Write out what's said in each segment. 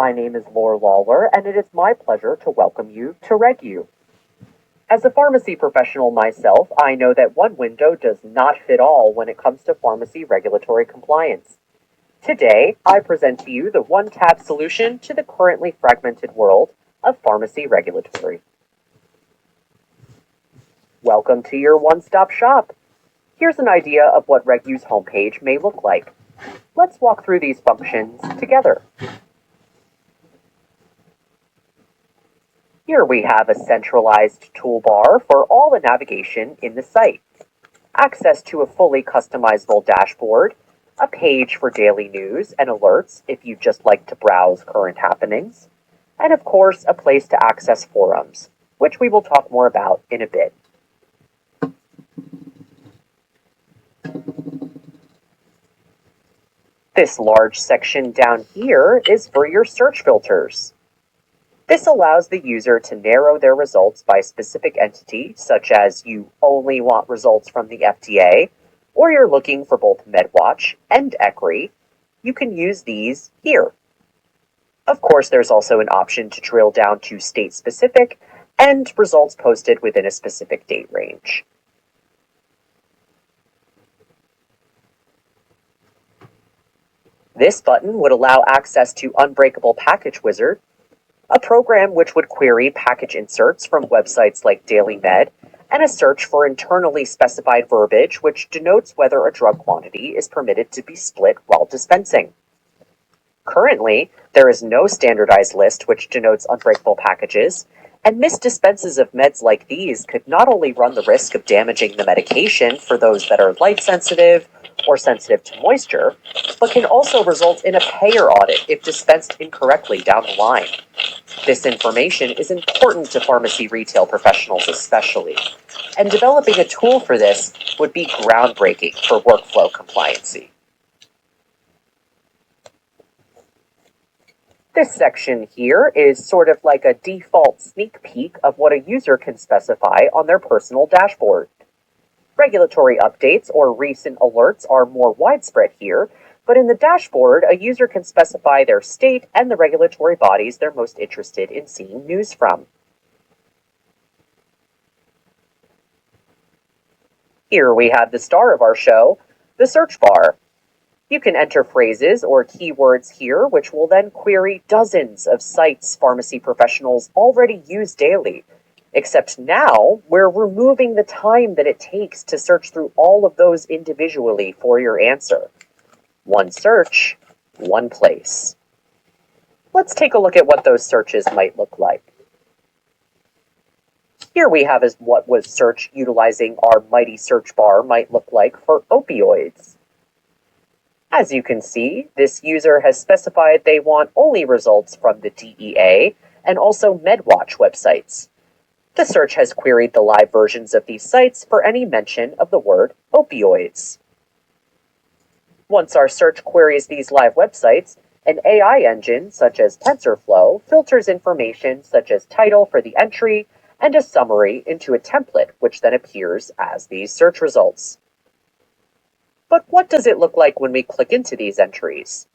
My name is Laura Lawler, and it is my pleasure to welcome you to RegU. As a pharmacy professional myself, I know that one window does not fit all when it comes to pharmacy regulatory compliance. Today, I present to you the one-tab solution to the currently fragmented world of pharmacy regulatory. Welcome to your one-stop shop. Here's an idea of what RegU's homepage may look like. Let's walk through these functions together. Here we have a centralized toolbar for all the navigation in the site, access to a fully customizable dashboard, a page for daily news and alerts if you just like to browse current happenings, and of course a place to access forums, which we will talk more about in a bit. This large section down here is for your search filters. This allows the user to narrow their results by specific entity, such as you only want results from the FDA, or you're looking for both MedWatch and ECRI. You can use these here. Of course, there's also an option to drill down to state-specific and results posted within a specific date range. This button would allow access to Unbreakable Package Wizard, a program which would query package inserts from websites like DailyMed, and a search for internally specified verbiage which denotes whether a drug quantity is permitted to be split while dispensing. Currently, there is no standardized list which denotes unbreakable packages, and missed dispenses of meds like these could not only run the risk of damaging the medication for those that are light sensitive or sensitive to moisture, but can also result in a payer audit if dispensed incorrectly down the line. This information is important to pharmacy retail professionals especially, and developing a tool for this would be groundbreaking for workflow compliancy. This section here is sort of like a default sneak peek of what a user can specify on their personal dashboard. Regulatory updates or recent alerts are more widespread here, but in the dashboard, a user can specify their state and the regulatory bodies they're most interested in seeing news from. Here we have the star of our show, the search bar. You can enter phrases or keywords here, which will then query dozens of sites pharmacy professionals already use daily. Except now, we're removing the time that it takes to search through all of those individually for your answer. One search, one place. Let's take a look at what those searches might look like. Here we have is what was search utilizing our mighty search bar might look like for opioids. As you can see, this user has specified they want only results from the DEA and also MedWatch websites. The search has queried the live versions of these sites for any mention of the word opioids. Once our search queries these live websites, an AI engine, such as TensorFlow, filters information such as title for the entry and a summary into a template, which then appears as these search results. But what does it look like when we click into these entries?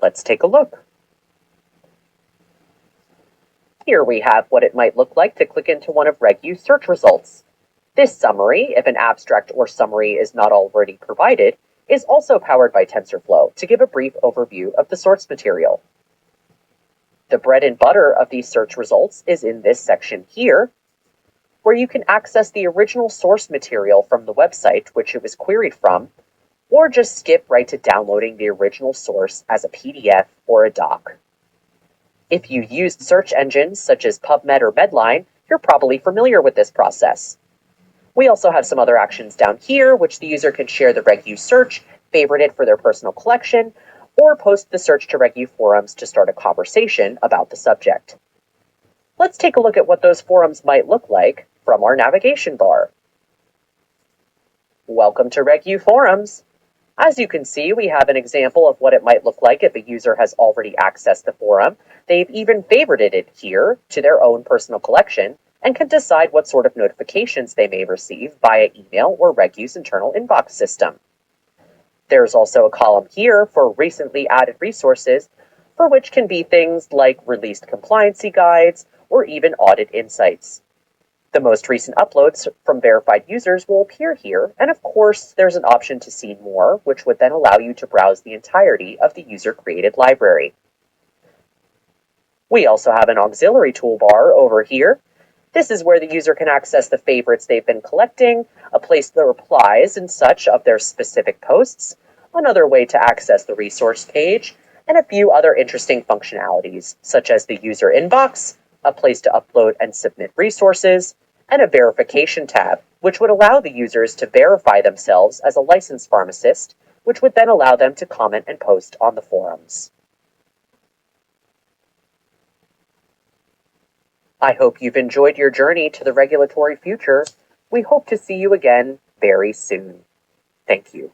Let's take a look. Here we have what it might look like to click into one of RegU's search results. This summary, if an abstract or summary is not already provided, is also powered by TensorFlow to give a brief overview of the source material. The bread and butter of these search results is in this section here, where you can access the original source material from the website which it was queried from, or just skip right to downloading the original source as a PDF or a doc. If you used search engines such as PubMed or Medline, you're probably familiar with this process. We also have some other actions down here, which the user can share the RegU search, favorite it for their personal collection, or post the search to RegU forums to start a conversation about the subject. Let's take a look at what those forums might look like from our navigation bar. Welcome to RegU Forums. As you can see, we have an example of what it might look like if a user has already accessed the forum. They've even favorited it here to their own personal collection and can decide what sort of notifications they may receive via email or RegU's internal inbox system. There's also a column here for recently added resources, for which can be things like released compliancy guides or even audit insights. The most recent uploads from verified users will appear here, and of course, there's an option to see more, which would then allow you to browse the entirety of the user-created library. We also have an auxiliary toolbar over here. This is where the user can access the favorites they've been collecting, a place the replies and such of their specific posts, another way to access the resource page, and a few other interesting functionalities, such as the user inbox, a place to upload and submit resources, and a verification tab, which would allow the users to verify themselves as a licensed pharmacist, which would then allow them to comment and post on the forums. I hope you've enjoyed your journey to the regulatory future. We hope to see you again very soon. Thank you.